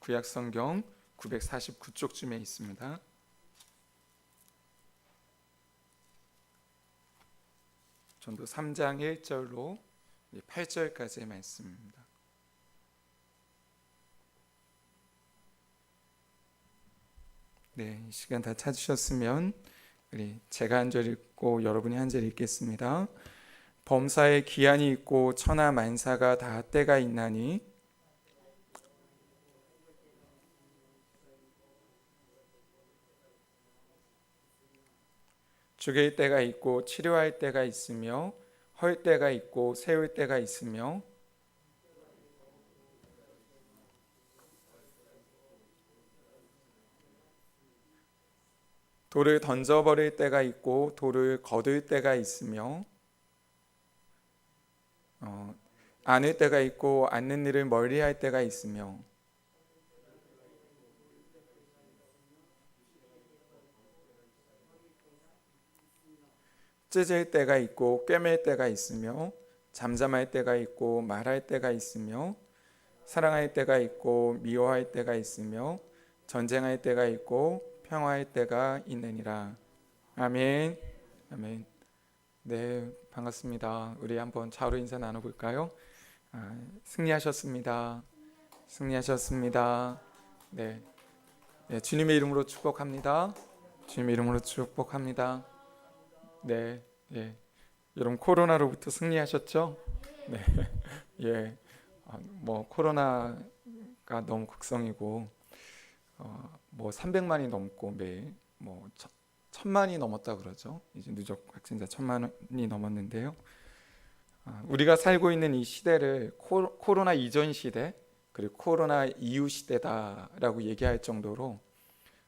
구약성경 949쪽쯤에 있습니다. 전도 3장 1절로 8절까지의 말씀입니다. 네, 이 시간 다 찾으셨으면 우리 제가 한 절 읽고 여러분이 한 절 읽겠습니다. 범사에 기한이 있고 천하 만사가 다 때가 있나니 죽일 때가 있고 치료할 때가 있으며 헐 때가 있고 세울 때가 있으며 돌을 던져버릴 때가 있고 돌을 거둘 때가 있으며 안을 때가 있고 앉는 일을 멀리할 때가 있으며 찢을 때가 있고 꿰맬 때가 있으며 잠잠할 때가 있고 말할 때가 있으며 사랑할 때가 있고 미워할 때가 있으며 전쟁할 때가 있고 평화할 때가 있느니라. 아멘. 아멘. 네, 반갑습니다. 우리 한번 좌우로 인사 나눠볼까요? 승리하셨습니다. 승리하셨습니다. 네. 네, 주님의 이름으로 축복합니다. 주님의 이름으로 축복합니다. 네, 예. 여러분 코로나로부터 승리하셨죠? 네, 예. 뭐 코로나가 너무 극성이고, 뭐 300만이 넘고 매일 뭐 1000만이 넘었다 그러죠. 이제 누적 확진자 1000만이 넘었는데요. 우리가 살고 있는 이 시대를 코로나 이전 시대 그리고 코로나 이후 시대다라고 얘기할 정도로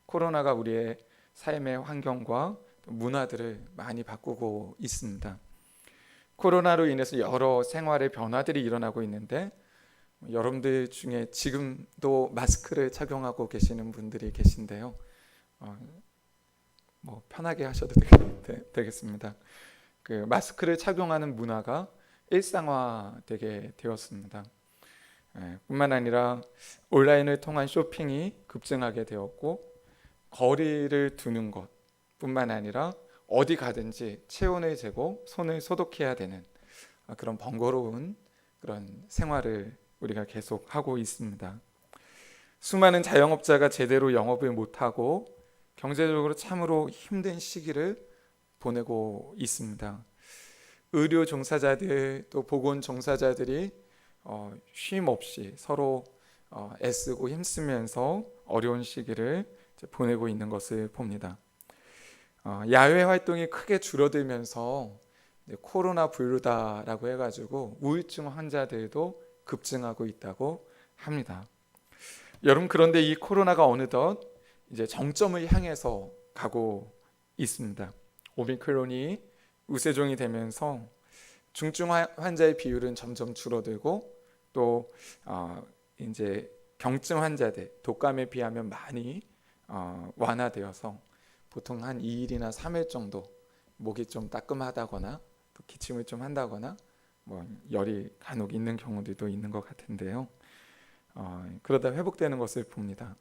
코로나가 우리의 삶의 환경과 문화들을 많이 바꾸고 있습니다. 코로나로 인해서 여러 생활의 변화들이 일어나고 있는데 여러분들 중에 지금도 마스크를 착용하고 계시는 분들이 계신데요. 뭐 편하게 하셔도 되겠습니다. 그 마스크를 착용하는 문화가 일상화되게 되었습니다. 뿐만 아니라 온라인을 통한 쇼핑이 급증하게 되었고 거리를 두는 것 뿐만 아니라 어디 가든지 체온을 재고 손을 소독해야 되는 그런 번거로운 그런 생활을 우리가 계속 하고 있습니다. 수많은 자영업자가 제대로 영업을 못하고 경제적으로 참으로 힘든 시기를 보내고 있습니다. 의료 종사자들 또 보건 종사자들이 쉼 없이 서로 애쓰고 힘쓰면서 어려운 시기를 보내고 있는 것을 봅니다. 야외 활동이 크게 줄어들면서 코로나 블루다라고 해가지고 우울증 환자들도 급증하고 있다고 합니다. 여러분, 그런데 이 코로나가 어느덧 이제 정점을 향해서 가고 있습니다. 오미크론이 우세종이 되면서 중증 환자의 비율은 점점 줄어들고 또 이제 경증 환자들 독감에 비하면 많이 완화되어서 보통 한 2일이나 3일 정도 목이 좀 따끔하다거나 또 기침을 좀 한다거나 뭐 열이 간혹 있는 경우들도 있는 것 같은데요. 그러다 회복되는 것을 봅니다.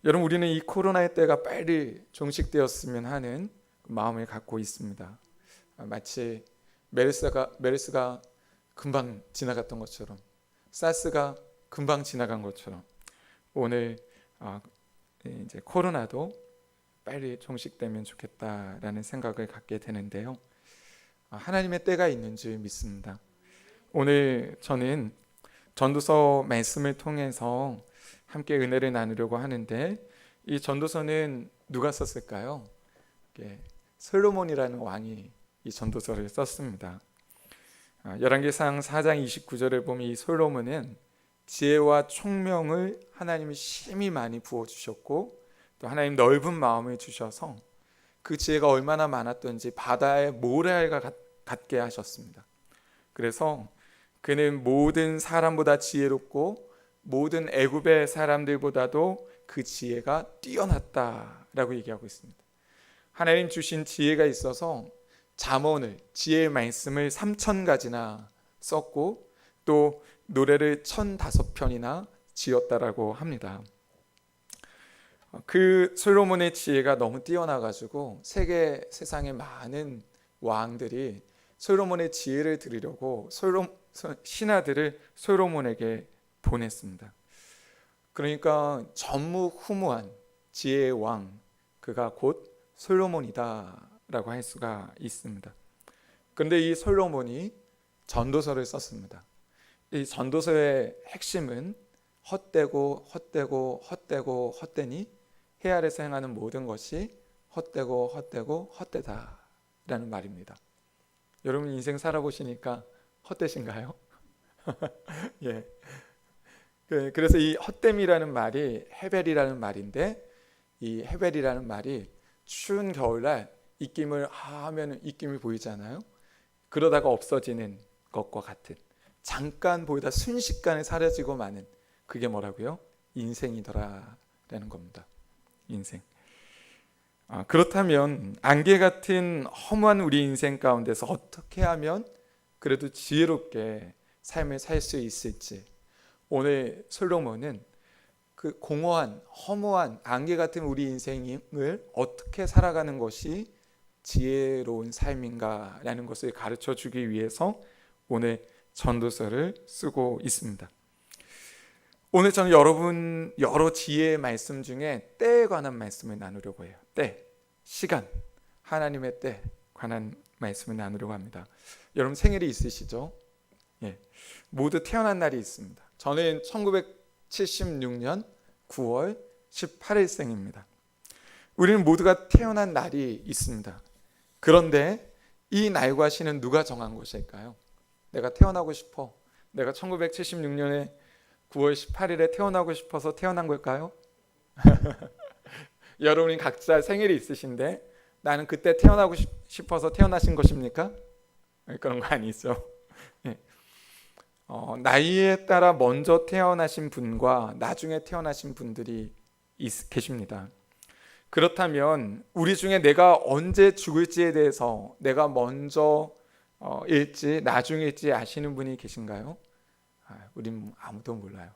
여러분, 우리는 이 코로나의 때가 빨리 종식되었으면 하는 마음을 갖고 있습니다. 마치 메르스가 금방 지나갔던 것처럼, 사스가 금방 지나간 것처럼 오늘 이제 코로나도 빨리 종식되면 좋겠다라는 생각을 갖게 되는데요. 하나님의 때가 있는 줄 믿습니다. 오늘 저는 전도서 말씀을 통해서 함께 은혜를 나누려고 하는데, 이 전도서는 누가 썼을까요? 솔로몬이라는 왕이 이 전도서를 썼습니다. 열왕기상 4장 29절을 보면 이 솔로몬은 지혜와 총명을 하나님이 심히 많이 부어주셨고 또 하나님 넓은 마음을 주셔서 그 지혜가 얼마나 많았던지 바다의 모래알과 같게 하셨습니다. 그래서 그는 모든 사람보다 지혜롭고 모든 애굽의 사람들보다도 그 지혜가 뛰어났다라고 얘기하고 있습니다. 하나님 주신 지혜가 있어서 잠언을, 지혜의 말씀을 3000가지나 썼고 또 노래를 1005편이나 지었다라고 합니다. 그 솔로몬의 지혜가 너무 뛰어나가지고 세상의 많은 왕들이 솔로몬의 지혜를 들으려고 신하들을 솔로몬에게 보냈습니다. 그러니까 전무후무한 지혜의 왕, 그가 곧 솔로몬이다라고 할 수가 있습니다. 그런데 이 솔로몬이 전도서를 썼습니다. 이 전도서의 핵심은 헛되고 헛되고 헛되고 헛되니 해 아래서 행하는 모든 것이 헛되고 헛되고 헛되다라는 말입니다. 여러분 인생 살아보시니까 헛되신가요? 예. 그래서 이 헛됨이라는 말이 헤벨이라는 말인데, 이 헤벨이라는 말이 추운 겨울날 입김을 하면 입김이 보이잖아요. 그러다가 없어지는 것과 같은, 잠깐 보이다 순식간에 사라지고 마는, 그게 뭐라고요? 인생이더라라는 겁니다. 인생. 그렇다면 안개 같은 허무한 우리 인생 가운데서 어떻게 하면 그래도 지혜롭게 삶을 살 수 있을지, 오늘 솔로몬은 그 공허한 허무한 안개 같은 우리 인생을 어떻게 살아가는 것이 지혜로운 삶인가라는 것을 가르쳐 주기 위해서 오늘 전도서를 쓰고 있습니다. 오늘 저는 여러분 여러 지혜의 말씀 중에 때에 관한 말씀을 나누려고 해요. 때, 시간, 하나님의 때에 관한 말씀을 나누려고 합니다. 여러분 생일이 있으시죠? 예, 모두 태어난 날이 있습니다. 저는 1976년 9월 18일생입니다. 우리는 모두가 태어난 날이 있습니다. 그런데 이 날과 시는 누가 정한 것일까요? 내가 태어나고 싶어. 내가 1976년에 9월 18일에 태어나고 싶어서 태어난 걸까요? 여러분이 각자 생일이 있으신데 나는 그때 태어나고 싶어서 태어나신 것입니까? 그런 거 아니죠. 나이에 따라 먼저 태어나신 분과 나중에 태어나신 분들이 계십니다. 그렇다면 우리 중에 내가 언제 죽을지에 대해서 내가 먼저 일지 나중에 일지 아시는 분이 계신가요? 우린 아무도 몰라요.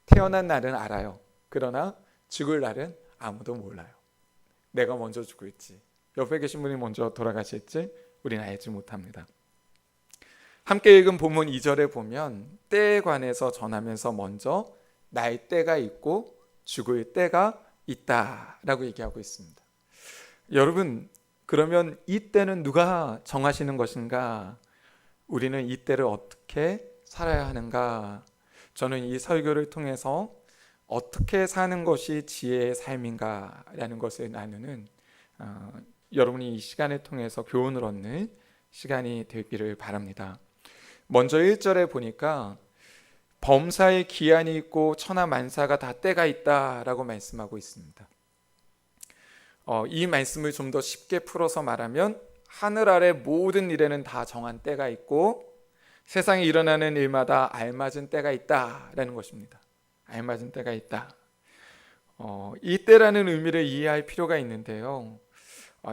태어난 날은 알아요. 그러나 죽을 날은 아무도 몰라요. 내가 먼저 죽을지, 옆에 계신 분이 먼저 돌아가실지 우리는 알지 못합니다. 함께 읽은 본문 2절에 보면 때에 관해서 전하면서 먼저 나의 때가 있고 죽을 때가 있다라고 얘기하고 있습니다. 여러분, 그러면 이 때는 누가 정하시는 것인가? 우리는 이 때를 어떻게 살아야 하는가? 저는 이 설교를 통해서 어떻게 사는 것이 지혜의 삶인가라는 것을 나누는 여러분이 이 시간을 통해서 교훈을 얻는 시간이 되기를 바랍니다. 먼저 1절에 보니까 범사에 기한이 있고 천하만사가 다 때가 있다라고 말씀하고 있습니다. 이 말씀을 좀 더 쉽게 풀어서 말하면 하늘 아래 모든 일에는 다 정한 때가 있고 세상에 일어나는 일마다 알맞은 때가 있다라는 것입니다. 알맞은 때가 있다. 이 때라는 의미를 이해할 필요가 있는데요.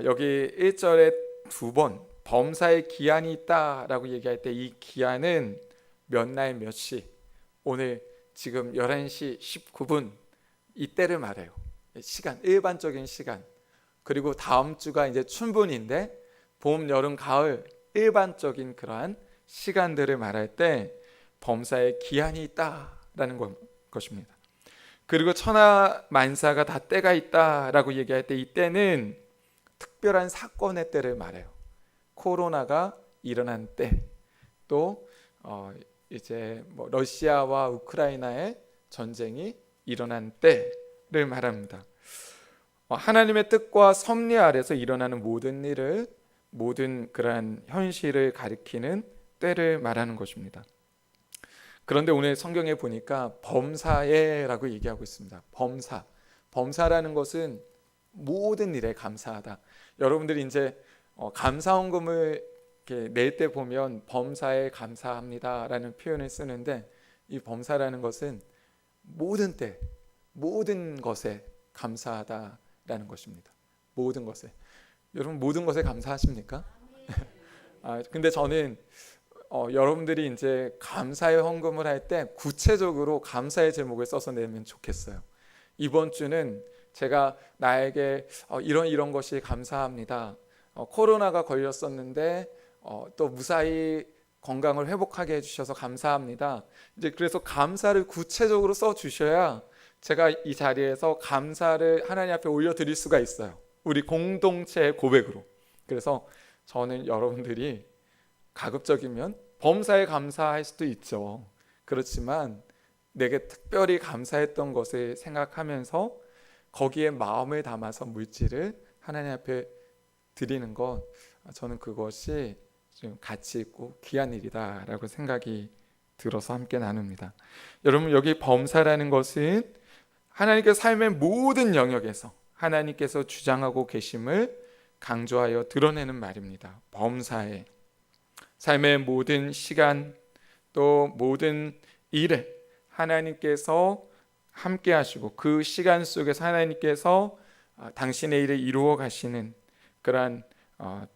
여기 1절에 두 번 범사에 기한이 있다라고 얘기할 때 이 기한은 몇 날 몇 시, 오늘 지금 11시 19분 이 때를 말해요. 시간, 일반적인 시간. 그리고 다음 주가 이제 춘분인데 봄, 여름, 가을 일반적인 그러한 시간들을 말할 때 범사에 기한이 있다라는 것입니다. 그리고 천하만사가 다 때가 있다라고 얘기할 때 이 때는 특별한 사건의 때를 말해요. 코로나가 일어난 때, 또 이제 러시아와 우크라이나의 전쟁이 일어난 때를 말합니다. 하나님의 뜻과 섭리 아래서 일어나는 모든 일을, 모든 그러한 현실을 가리키는 때를 말하는 것입니다. 그런데 오늘 성경에 보니까 범사에라고 얘기하고 있습니다. 범사라는 것은 모든 일에 감사하다. 여러분들이 이제 감사원금을 낼 때 보면 범사에 감사합니다라는 표현을 쓰는데, 이 범사라는 것은 모든 때, 모든 것에 감사하다라는 것입니다. 모든 것에. 여러분 모든 것에 감사하십니까? 근데 저는 여러분들이 이제 감사의 헌금을 할 때 구체적으로 감사의 제목을 써서 내면 좋겠어요. 이번 주는 제가 나에게 이런 것이 감사합니다. 코로나가 걸렸었는데 또 무사히 건강을 회복하게 해주셔서 감사합니다. 이제 그래서 감사를 구체적으로 써 주셔야 제가 이 자리에서 감사를 하나님 앞에 올려드릴 수가 있어요. 우리 공동체의 고백으로. 그래서 저는 여러분들이 가급적이면 범사에 감사할 수도 있죠. 그렇지만 내게 특별히 감사했던 것을 생각하면서 거기에 마음을 담아서 물질을 하나님 앞에 드리는 것, 저는 그것이 좀 가치 있고 귀한 일이다라고 생각이 들어서 함께 나눕니다. 여러분, 여기 범사라는 것은 하나님께서 삶의 모든 영역에서 하나님께서 주장하고 계심을 강조하여 드러내는 말입니다. 범사에 삶의 모든 시간 또 모든 일에 하나님께서 함께 하시고 그 시간 속에서 하나님께서 당신의 일을 이루어 가시는 그러한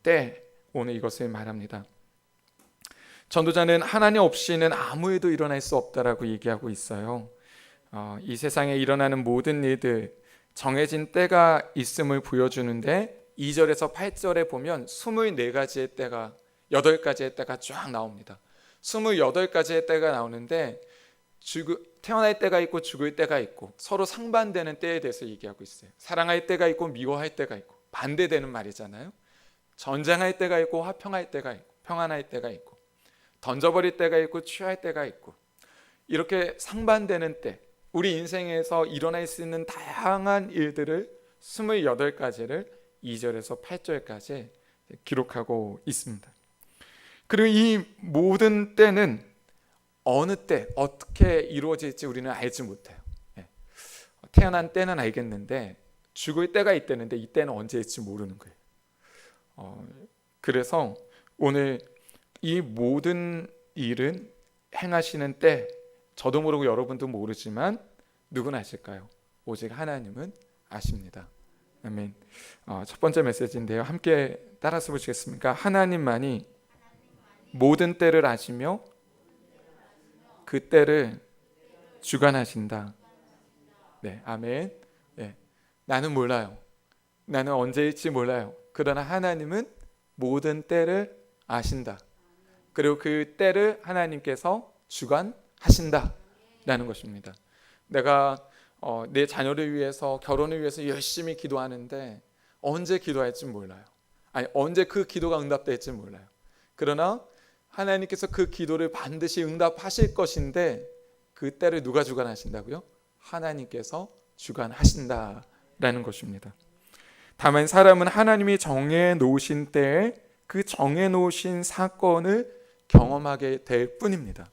때, 오늘 이것을 말합니다. 전도자는 하나님 없이는 아무 일도 일어날 수 없다라고 얘기하고 있어요. 이 세상에 일어나는 모든 일들 정해진 때가 있음을 보여주는데 2절에서 8절에 보면 24가지의 때가 8가지의 때가 쫙 나옵니다. 28가지의 때가 나오는데 태어날 때가 있고 죽을 때가 있고 서로 상반되는 때에 대해서 얘기하고 있어요. 사랑할 때가 있고 미워할 때가 있고 반대되는 말이잖아요. 전쟁할 때가 있고 화평할 때가 있고 평안할 때가 있고 던져버릴 때가 있고 취할 때가 있고 이렇게 상반되는 때, 우리 인생에서 일어날 수 있는 다양한 일들을 28가지를 2절에서 8절까지 기록하고 있습니다. 그리고 이 모든 때는 어느 때 어떻게 이루어질지 우리는 알지 못해요. 태어난 때는 알겠는데 죽을 때가 있다는데 이 때는 언제일지 모르는 거예요. 그래서 오늘 이 모든 일은 행하시는 때 저도 모르고 여러분도 모르지만 누구나 아실까요? 오직 하나님은 아십니다. 아멘. 첫 번째 메시지인데요. 함께 따라서 보시겠습니까? 하나님만이 모든 때를 아시며 그 때를 주관하신다. 네, 아멘. 네, 나는 몰라요. 나는 언제일지 몰라요. 그러나 하나님은 모든 때를 아신다. 그리고 그 때를 하나님께서 주관하신다라는 것입니다. 내가 내 자녀를 위해서, 결혼을 위해서 열심히 기도하는데 언제 기도할지 몰라요. 아니, 언제 그 기도가 응답될지 몰라요. 그러나 하나님께서 그 기도를 반드시 응답하실 것인데 그 때를 누가 주관하신다고요? 하나님께서 주관하신다라는 것입니다. 다만 사람은 하나님이 정해 놓으신 때에 그 정해 놓으신 사건을 경험하게 될 뿐입니다.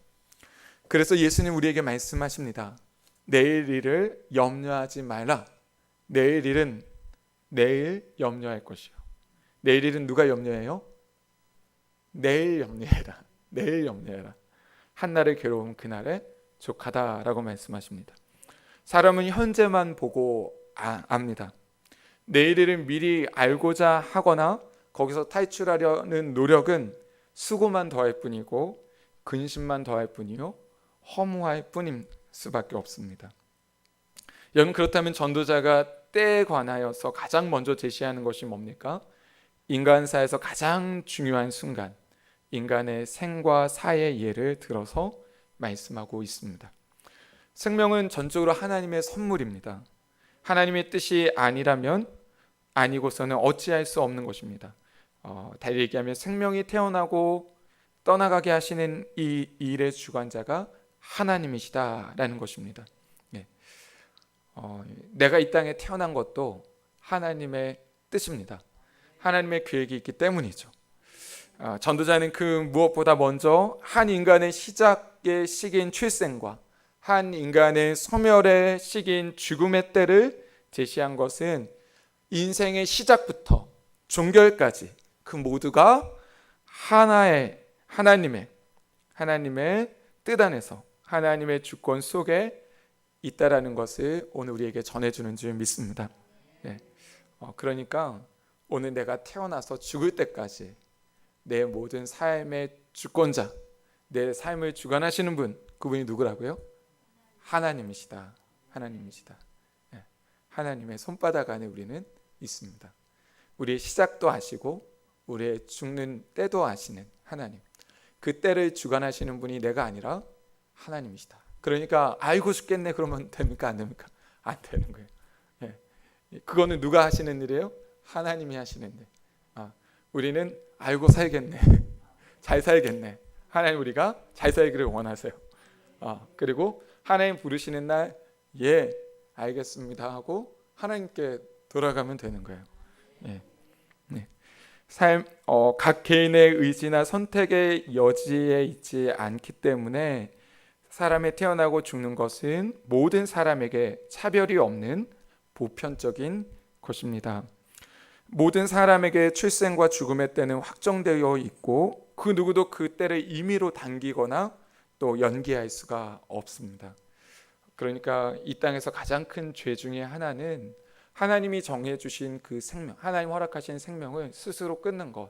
그래서 예수님 우리에게 말씀하십니다. 내일 일을 염려하지 말라. 내일 일은 내일 염려할 것이요. 내일 일은 누가 염려해요? 내일 염려해라. 내일 염려해라. 한날의 괴로움 그날에 족하다라고 말씀하십니다. 사람은 현재만 보고 압니다. 내일 일을 미리 알고자 하거나 거기서 탈출하려는 노력은 수고만 더할 뿐이고 근심만 더할 뿐이요 허무할 뿐임 수밖에 없습니다. 여러분, 그렇다면 전도자가 때에 관하여서 가장 먼저 제시하는 것이 뭡니까? 인간사에서 가장 중요한 순간, 인간의 생과 사의 예를 들어서 말씀하고 있습니다. 생명은 전적으로 하나님의 선물입니다. 하나님의 뜻이 아니라면 아니고서는 어찌할 수 없는 것입니다. 달리 얘기하면 생명이 태어나고 떠나가게 하시는 이 일의 주관자가 하나님이시다라는 것입니다. 내가 이 땅에 태어난 것도 하나님의 뜻입니다. 하나님의 계획이 있기 때문이죠. 전도자는 그 무엇보다 먼저 한 인간의 시작의 시기인 출생과 한 인간의 소멸의 시기인 죽음의 때를 제시한 것은 인생의 시작부터 종결까지 그 모두가 하나님의 뜻 안에서 하나님의 주권 속에 있다라는 것을 오늘 우리에게 전해주는 줄 믿습니다. 그러니까 오늘 내가 태어나서 죽을 때까지 내 모든 삶의 주권자, 내 삶을 주관하시는 분, 그분이 누구라고요? 하나님이시다. 하나님이시다. 예, 하나님의 손바닥 안에 우리는 있습니다. 우리의 시작도 아시고 우리의 죽는 때도 아시는 하나님, 그 때를 주관하시는 분이 내가 아니라 하나님이시다. 그러니까 알고 죽겠네 그러면 됩니까? 안 됩니까? 안 되는 거예요. 예, 그거는 누가 하시는 일이에요? 하나님이 하시는 일. 우리는 알고 살겠네, 잘 살겠네. 하나님 우리가 잘 살기를 원하세요. 그리고 하나님 부르시는 날, 예, 알겠습니다 하고 하나님께 돌아가면 되는 거예요. 예. 네. 각 개인의 의지나 선택의 여지에 있지 않기 때문에 사람이 태어나고 죽는 것은 모든 사람에게 차별이 없는 보편적인 것입니다. 모든 사람에게 출생과 죽음의 때는 확정되어 있고 그 누구도 그 때를 임의로 당기거나 또 연기할 수가 없습니다. 그러니까 이 땅에서 가장 큰 죄 중에 하나는 하나님이 정해주신 그 생명, 하나님 허락하신 생명을 스스로 끊는 것,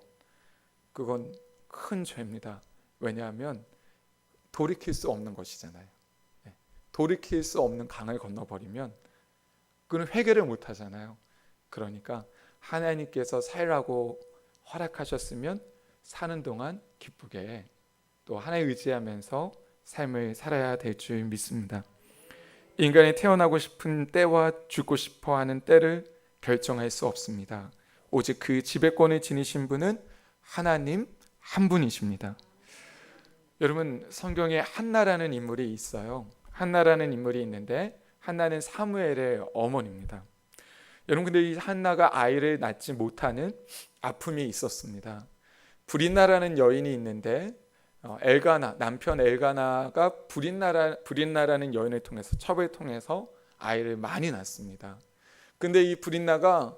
그건 큰 죄입니다. 왜냐하면 돌이킬 수 없는 것이잖아요. 돌이킬 수 없는 강을 건너버리면 그건 회개를 못 하잖아요. 그러니까 하나님께서 살라고 허락하셨으면 사는 동안 기쁘게 또 하나님 의지하면서 삶을 살아야 될 줄 믿습니다. 인간이 태어나고 싶은 때와 죽고 싶어하는 때를 결정할 수 없습니다. 오직 그 지배권을 지니신 분은 하나님 한 분이십니다. 여러분, 성경에 한나라는 인물이 있어요. 한나라는 인물이 있는데 한나는 사무엘의 어머니입니다. 여러분, 근데 이 한나가 아이를 낳지 못하는 아픔이 있었습니다. 브릿나라는 여인이 있는데 엘가나, 남편 엘가나가 브릿나라는 여인을 통해서, 첩을 통해서 아이를 많이 낳습니다. 근데 이 브릿나가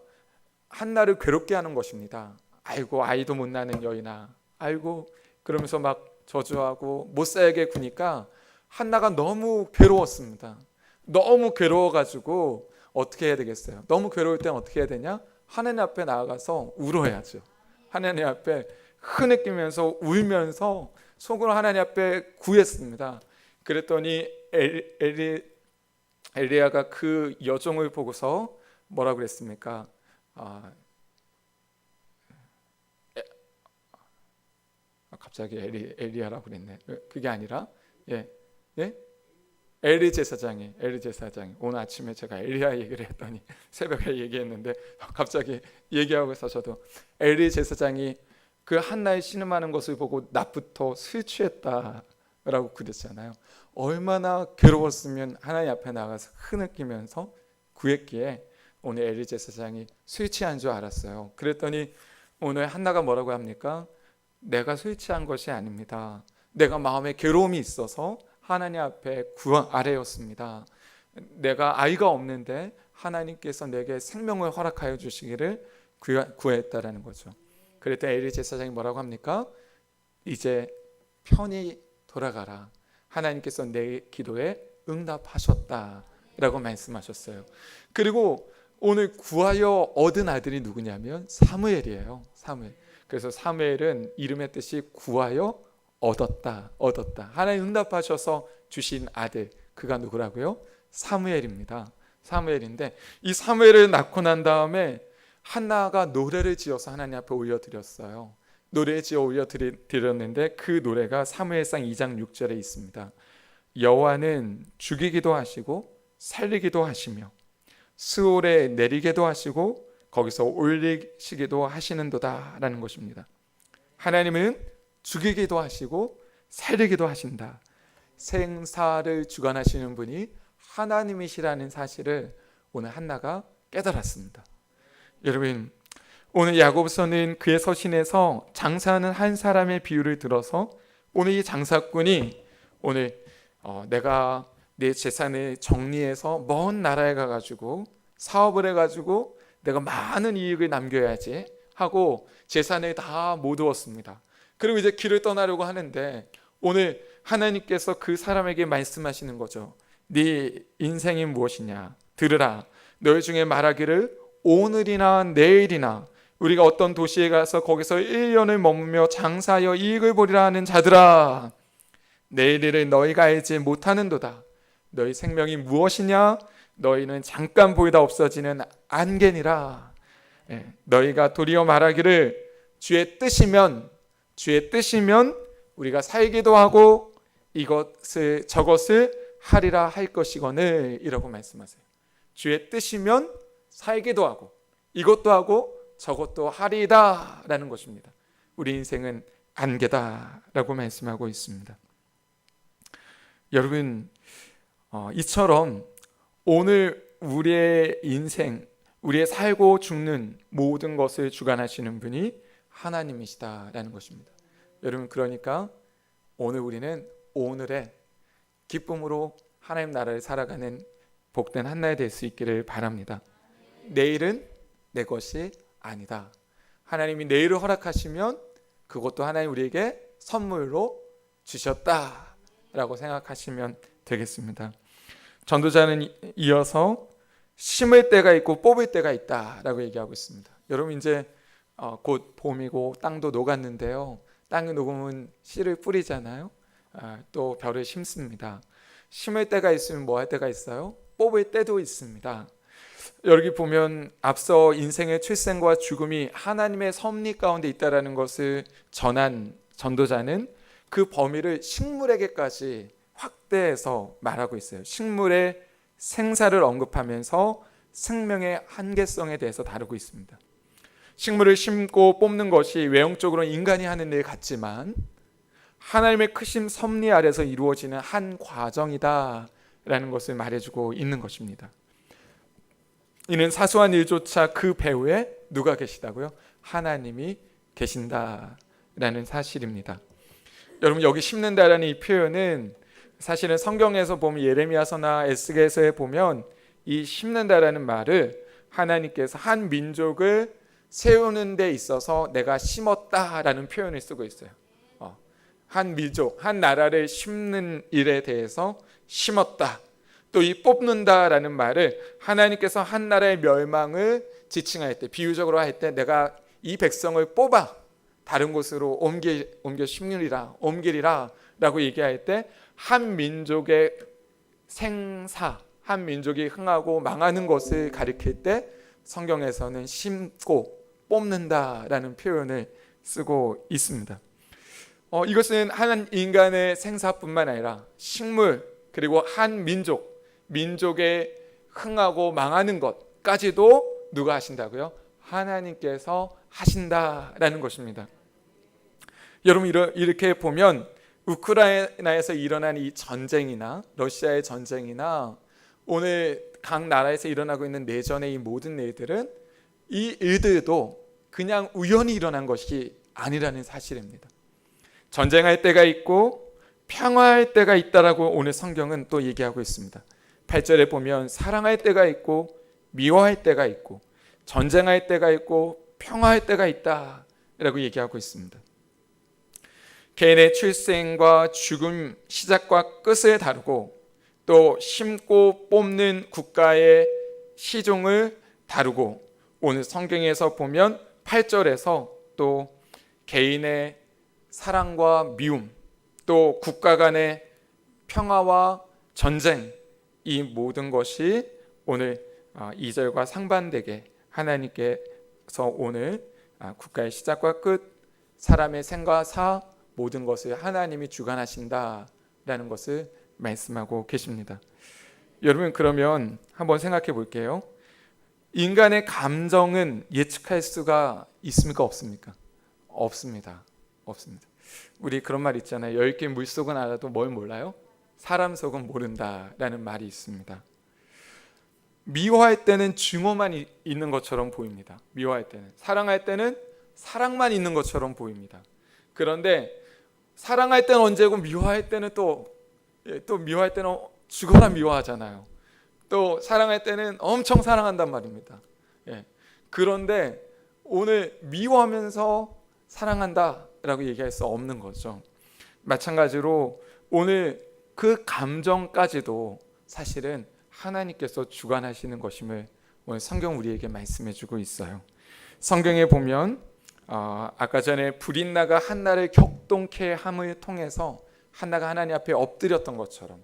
한나를 괴롭게 하는 것입니다. 아이고, 아이도 못 낳는 여인아, 아이고, 그러면서 막 저주하고 못 살게 구니까 한나가 너무 괴로웠습니다. 너무 괴로워가지고 어떻게 해야 되겠어요? 너무 괴로울 땐 어떻게 해야 되냐? 하나님 앞에 나아가서 울어야죠. 하나님 앞에 흐느끼면서 울면서 속으로 하나님 앞에 구했습니다. 그랬더니 엘리야가 그 여종을 보고서 뭐라고 그랬습니까? 갑자기 엘리야라고 그랬네. 그게 아니라 엘리 제사장이 오늘 아침에 제가 엘리야 얘기를 했더니 새벽에 얘기했는데 갑자기 얘기하고 있어서도 엘리 제사장이 그 한나의 신음하는 것을 보고 낮부터 술 취했다라고 그랬잖아요. 얼마나 괴로웠으면 하나님 앞에 나가서 흐느끼면서 구했기에 오늘 엘리 제사장이 술 취한 줄 알았어요. 그랬더니 오늘 한나가 뭐라고 합니까? 내가 술 취한 것이 아닙니다. 내가 마음에 괴로움이 있어서 하나님 앞에 아뢰었습니다. 내가 아이가 없는데 하나님께서 내게 생명을 허락하여 주시기를 구했다라는 거죠. 그랬더니 엘리 제사장이 뭐라고 합니까? 이제 편히 돌아가라. 하나님께서 내 기도에 응답하셨다라고 말씀하셨어요. 그리고 오늘 구하여 얻은 아들이 누구냐면 사무엘이에요. 사무엘. 그래서 사무엘은 이름의 뜻이 구하여 얻었다. 하나님 응답하셔서 주신 아들, 그가 누구라고요? 사무엘입니다. 사무엘인데 이 사무엘을 낳고 난 다음에 한나가 노래를 지어서 하나님 앞에 올려드렸어요. 노래 지어 올려드렸는데 그 노래가 사무엘상 2장 6절에 있습니다. 여호와는 죽이기도 하시고 살리기도 하시며 스올에 내리게도 하시고 거기서 올리시기도 하시는도다 라는 것입니다. 하나님은 죽이기도 하시고 살리기도 하신다. 생사를 주관하시는 분이 하나님이시라는 사실을 오늘 한나가 깨달았습니다. 여러분, 오늘 야고보서는 그의 서신에서 장사하는 한 사람의 비유를 들어서 오늘 이 장사꾼이 오늘 내가 내 재산을 정리해서 먼 나라에 가가지고 사업을 해가지고 내가 많은 이익을 남겨야지 하고 재산을 다 모두었습니다. 그리고 이제 길을 떠나려고 하는데 오늘 하나님께서 그 사람에게 말씀하시는 거죠. 네 인생이 무엇이냐? 들으라. 너희 중에 말하기를 오늘이나 내일이나 우리가 어떤 도시에 가서 거기서 1년을 머무며 장사하여 이익을 보리라 하는 자들아, 내일 일을 너희가 알지 못하는도다. 너희 생명이 무엇이냐? 너희는 잠깐 보이다 없어지는 안개니라. 너희가 도리어 말하기를 주의 뜻이면 우리가 살기도 하고 저것을 하리라 할 것이거늘 이라고 말씀하세요. 주의 뜻이면 살기도 하고 이것도 하고 저것도 하리다 라는 것입니다. 우리 인생은 안개다라고 말씀하고 있습니다. 여러분, 이처럼 오늘 우리의 인생, 우리의 살고 죽는 모든 것을 주관하시는 분이 하나님이시다라는 것입니다. 여러분, 그러니까 오늘 우리는 오늘의 기쁨으로 하나님 나라를 살아가는 복된 한 날 될 수 있기를 바랍니다. 내일은 내 것이 아니다. 하나님이 내일을 허락하시면 그것도 하나님 우리에게 선물로 주셨다라고 생각하시면 되겠습니다. 전도자는 이어서 심을 때가 있고 뽑을 때가 있다라고 얘기하고 있습니다. 여러분, 이제 곧 봄이고 땅도 녹았는데요. 땅이 녹으면 씨를 뿌리잖아요. 또 벼를 심습니다. 심을 때가 있으면 뭐 할 때가 있어요? 뽑을 때도 있습니다. 여기 보면 앞서 인생의 출생과 죽음이 하나님의 섭리 가운데 있다라는 것을 전한 전도자는 그 범위를 식물에게까지 확대해서 말하고 있어요. 식물의 생사를 언급하면서 생명의 한계성에 대해서 다루고 있습니다. 식물을 심고 뽑는 것이 외형적으로는 인간이 하는 일 같지만 하나님의 크신 섭리 아래서 이루어지는 한 과정이다라는 것을 말해주고 있는 것입니다. 이는 사소한 일조차 그 배후에 누가 계시다고요? 하나님이 계신다라는 사실입니다. 여러분, 여기 심는다라는 이 표현은 사실은 성경에서 보면 예레미야서나 에스겔서에 보면 이 심는다라는 말을 하나님께서 한 민족을 세우는 데 있어서 내가 심었다라는 표현을 쓰고 있어요. 한 민족, 한 나라를 심는 일에 대해서 심었다. 또 이 뽑는다라는 말을 하나님께서 한 나라의 멸망을 지칭할 때, 비유적으로 할 때 내가 이 백성을 뽑아 다른 곳으로 옮겨 옮기리라 라고 얘기할 때 한 민족의 생사, 한 민족이 흥하고 망하는 것을 가리킬 때 성경에서는 심고 뽑는다라는 표현을 쓰고 있습니다. 이것은 한 인간의 생사뿐만 아니라 식물, 그리고 한 민족의 흥하고 망하는 것까지도 누가 하신다고요? 하나님께서 하신다라는 것입니다. 여러분, 이렇게 보면 우크라이나에서 일어난 이 전쟁이나 러시아의 전쟁이나 오늘 각 나라에서 일어나고 있는 내전의 이 모든 일들은 이 일들도 그냥 우연히 일어난 것이 아니라는 사실입니다. 전쟁할 때가 있고 평화할 때가 있다라고 오늘 성경은 또 얘기하고 있습니다. 8절에 보면 사랑할 때가 있고 미워할 때가 있고 전쟁할 때가 있고 평화할 때가 있다라고 얘기하고 있습니다. 개인의 출생과 죽음, 시작과 끝을 다루고 또 심고 뽑는 국가의 시종을 다루고 오늘 성경에서 보면 8절에서 또 개인의 사랑과 미움, 또 국가 간의 평화와 전쟁, 이 모든 것이 오늘 2절과 상반되게 하나님께서 오늘 국가의 시작과 끝, 사람의 생과 사 모든 것을 하나님이 주관하신다라는 것을 말씀하고 계십니다. 여러분, 그러면 한번 생각해 볼게요. 인간의 감정은 예측할 수가 있습니까? 없습니까? 없습니다. 우리 그런 말 있잖아요. 10개 물속은 알아도 뭘 몰라요? 사람 속은 모른다라는 말이 있습니다. 미워할 때는 증오만 있는 것처럼 보입니다. 미워할 때는. 사랑할 때는 사랑만 있는 것처럼 보입니다. 그런데 사랑할 때는 언제고 미워할 때는 또 미워할 때는 죽어라 미워하잖아요. 또 사랑할 때는 엄청 사랑한단 말입니다. 그런데 오늘 미워하면서 사랑한다라고 얘기할 수 없는 거죠. 마찬가지로 오늘 그 감정까지도 사실은 하나님께서 주관하시는 것임을 오늘 성경 우리에게 말씀해주고 있어요. 성경에 보면 아까 전에 불이 나가 한나를 격동케 함을 통해서 한나가 하나님 앞에 엎드렸던 것처럼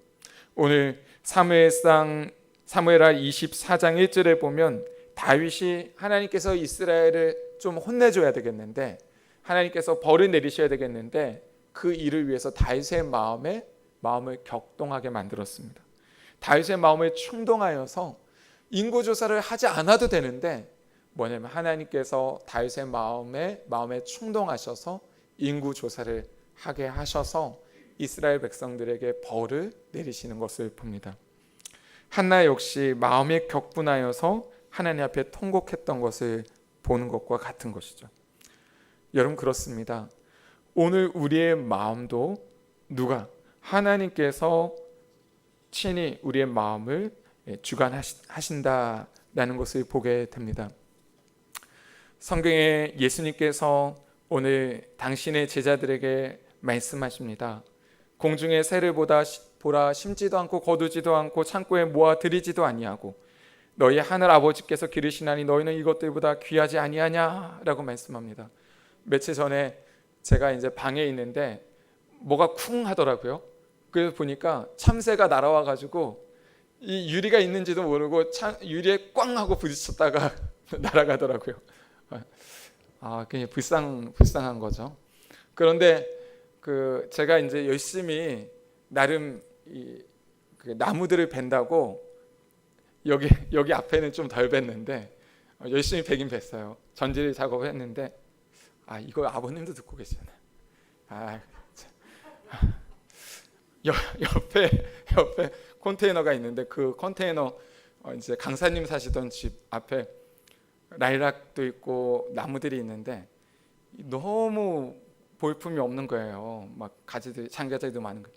오늘 사무엘하 24장 1절에 보면 다윗이 하나님께서 이스라엘을 좀 혼내줘야 되겠는데, 하나님께서 벌을 내리셔야 되겠는데, 그 일을 위해서 다윗의 마음을 격동하게 만들었습니다. 다윗의 마음을 충동하여서 인구조사를 하지 않아도 되는데, 뭐냐면 하나님께서 다윗의 마음에 충동하셔서 인구조사를 하게 하셔서 이스라엘 백성들에게 벌을 내리시는 것을 봅니다. 한나 역시 마음에 격분하여서 하나님 앞에 통곡했던 것을 보는 것과 같은 것이죠. 여러분, 그렇습니다. 오늘 우리의 마음도 하나님께서 친히 우리의 마음을 주관하신다라는 것을 보게 됩니다. 성경에 예수님께서 오늘 당신의 제자들에게 말씀하십니다. 공중의 새를 보라, 심지도 않고 거두지도 않고 창고에 모아 들이지도 아니하고 너희 하늘 아버지께서 기르시나니 너희는 이것들보다 귀하지 아니하냐라고 말씀합니다. 며칠 전에 제가 이제 방에 있는데 뭐가 쿵 하더라고요. 그래서 보니까 참새가 날아와 가지고 이 유리가 있는지도 모르고 유리에 꽝 하고 부딪혔다가 날아가더라고요. 그냥 불쌍한 거죠. 그런데 제가 이제 열심히 나름 그 나무들을 벤다고 여기 앞에는 좀 덜 뱄는데 열심히 베긴 뱄어요. 전질 작업을 했는데 이거 아버님도 듣고 계시잖아요. 옆에 컨테이너가 있는데 그 컨테이너 이제 강사님 사시던 집 앞에 라일락도 있고 나무들이 있는데 너무 볼품이 없는 거예요. 막 가지들, 장가지도 많은 거예요.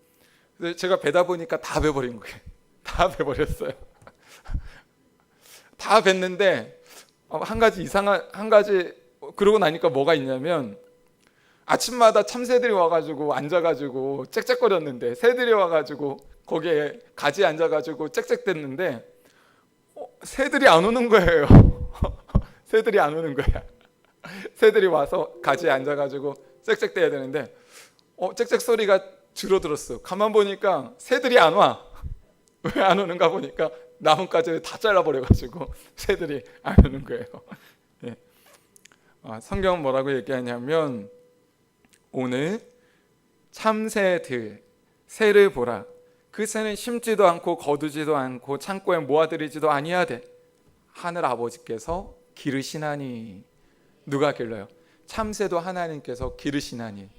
그래서 제가 베다 보니까 다 베버린 거예요. 다 베버렸어요. 다 뱄는데 한 가지 그러고 나니까 뭐가 있냐면 아침마다 참새들이 와가지고 앉아가지고 짹짹거렸는데, 새들이 와가지고 거기에 가지에 앉아가지고 짹짹댔는데 새들이 안 오는 거예요. 새들이 안 오는 거야. 새들이 와서 가지에 앉아가지고 짹짹대야 되는데 짹짹 소리가 줄어들었어. 가만 보니까 새들이 안 와. 왜 안 오는가 보니까 나뭇가지를 다 잘라버려가지고 새들이 안 오는 거예요. 예. 성경은 뭐라고 얘기하냐면 오늘 참새들, 새를 보라. 그 새는 심지도 않고 거두지도 않고 창고에 모아들이지도 아니하되 하늘 아버지께서 기르시나니. 누가 길러요? 참새도 하나님께서 기르시나니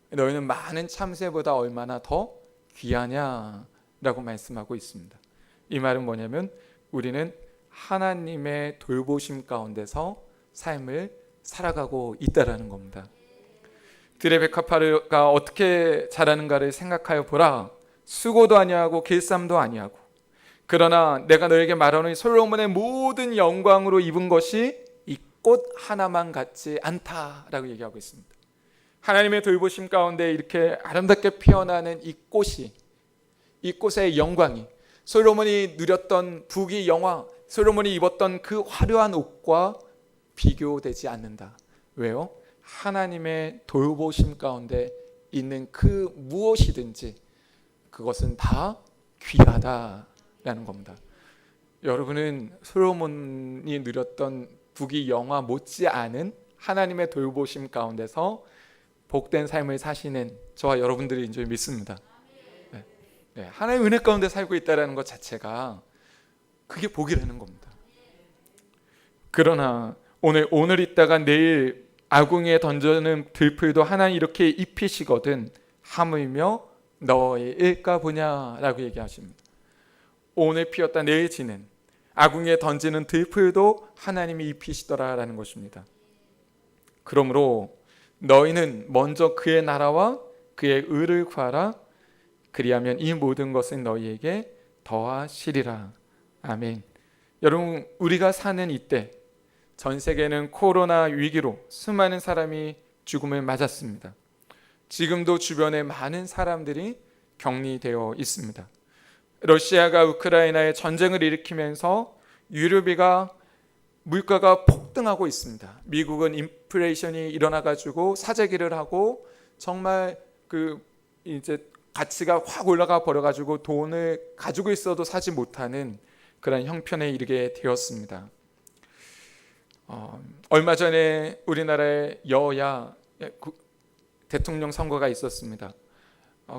너희는 많은 참새보다 얼마나 더 귀하냐라고 말씀하고 있습니다. 이 말은 뭐냐면 우리는 하나님의 돌보심 가운데서 삶을 살아가고 있다라는 겁니다. 들의 백합화가 어떻게 자라는가를 생각하여 보라. 수고도 아니하고 길쌈도 아니하고 그러나 내가 너에게 말하노니 솔로몬의 모든 영광으로 입은 것이 이 꽃 하나만 같지 않다라고 얘기하고 있습니다. 하나님의 돌보심 가운데 이렇게 아름답게 피어나는 이 꽃의 영광이 솔로몬이 누렸던 부귀 영화, 솔로몬이 입었던 그 화려한 옷과 비교되지 않는다. 왜요? 하나님의 돌보심 가운데 있는 그 무엇이든지 그것은 다 귀하다라는 겁니다. 여러분은 솔로몬이 누렸던 부귀 영화 못지않은 하나님의 돌보심 가운데서 복된 삶을 사시는 저와 여러분들인 줄 믿습니다. 네, 하나님의 은혜 가운데 살고 있다는 것 자체가 그게 복이라는 겁니다. 그러나 오늘 있다가 내일 아궁이에 던져는 들풀도 하나님 이렇게 입히시거든 하물며 너의 일까 보냐라고 얘기하십니다. 오늘 피었다 내일 지는 아궁이에 던지는 들풀도 하나님이 입히시더라라는 것입니다. 그러므로 너희는 먼저 그의 나라와 그의 의를 구하라. 그리하면 이 모든 것은 너희에게 더하시리라. 아멘. 여러분, 우리가 사는 이때 전 세계는 코로나 위기로 수많은 사람이 죽음을 맞았습니다. 지금도 주변에 많은 사람들이 격리되어 있습니다. 러시아가 우크라이나에 전쟁을 일으키면서 유류비가 물가가 폭등하고 있습니다. 미국은 인플레이션이 일어나가지고 사재기를 하고 정말 이제 가치가 확 올라가 버려가지고 돈을 가지고 있어도 사지 못하는 그런 형편에 이르게 되었습니다. 얼마 전에 우리나라의 여야 대통령 선거가 있었습니다.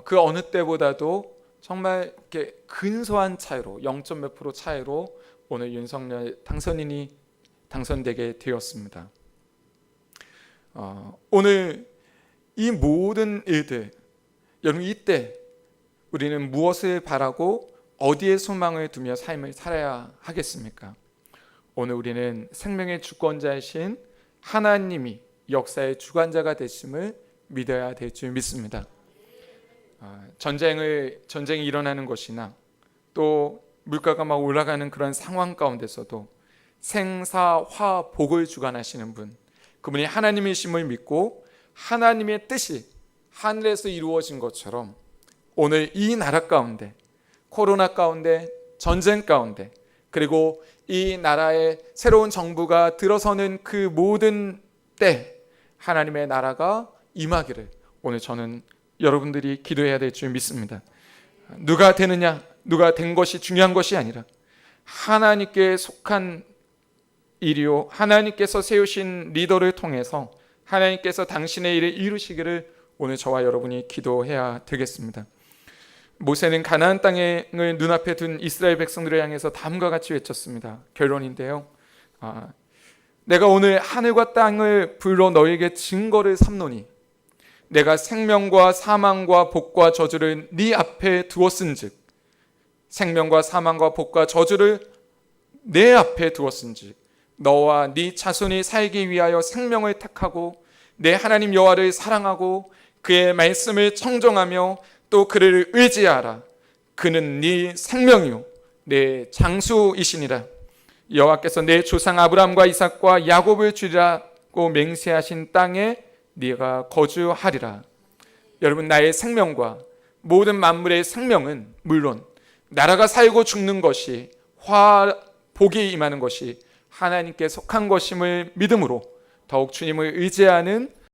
그 어느 때보다도 정말 이렇게 근소한 차이로 0. 몇 프로 차이로 오늘 윤석열 당선인이 당선되게 되었습니다. 오늘 이 모든 일들, 여러분 이때 우리는 무엇을 바라고 어디에 소망을 두며 삶을 살아야 하겠습니까? 오늘 우리는 생명의 주권자이신 하나님이 역사의 주관자가 되심을 믿어야 될 줄 믿습니다. 전쟁이 일어나는 것이나 또 물가가 막 올라가는 그런 상황 가운데서도 생사화복을 주관하시는 분, 그분이 하나님이심을 믿고 하나님의 뜻이 하늘에서 이루어진 것처럼 오늘 이 나라 가운데, 코로나 가운데, 전쟁 가운데, 그리고 이 나라의 새로운 정부가 들어서는 그 모든 때 하나님의 나라가 임하기를 오늘 저는 여러분들이 기도해야 될 줄 믿습니다. 누가 되느냐, 누가 된 것이 중요한 것이 아니라 하나님께 속한 일이요, 하나님께서 세우신 리더를 통해서 하나님께서 당신의 일을 이루시기를 오늘 저와 여러분이 기도해야 되겠습니다. 모세는 가나안 땅을 눈앞에 둔 이스라엘 백성들을 향해서 다음과 같이 외쳤습니다. 결론인데요, 내가 오늘 하늘과 땅을 불러 너에게 증거를 삼노니 내가 생명과 사망과 복과 저주를 네 앞에 두었은즉, 생명과 사망과 복과 저주를 내 앞에 두었은즉 너와 네 자손이 살기 위하여 생명을 택하고 내 하나님 여호와를 사랑하고 그의 말씀을 청정하며 또 그를 의지하라. 그는 네 생명이요 내 장수이시니라. 여호와께서 내 조상 아브라함과 이삭과 야곱을 주리라고 맹세하신 땅에 네가 거주하리라. 여러분, 나의 생명과 모든 만물의 생명은 물론 나라가 살고 죽는 것이 복이 임하는 것이 하나님께 속한 것임을 믿음으로 더욱 주님을 의지하는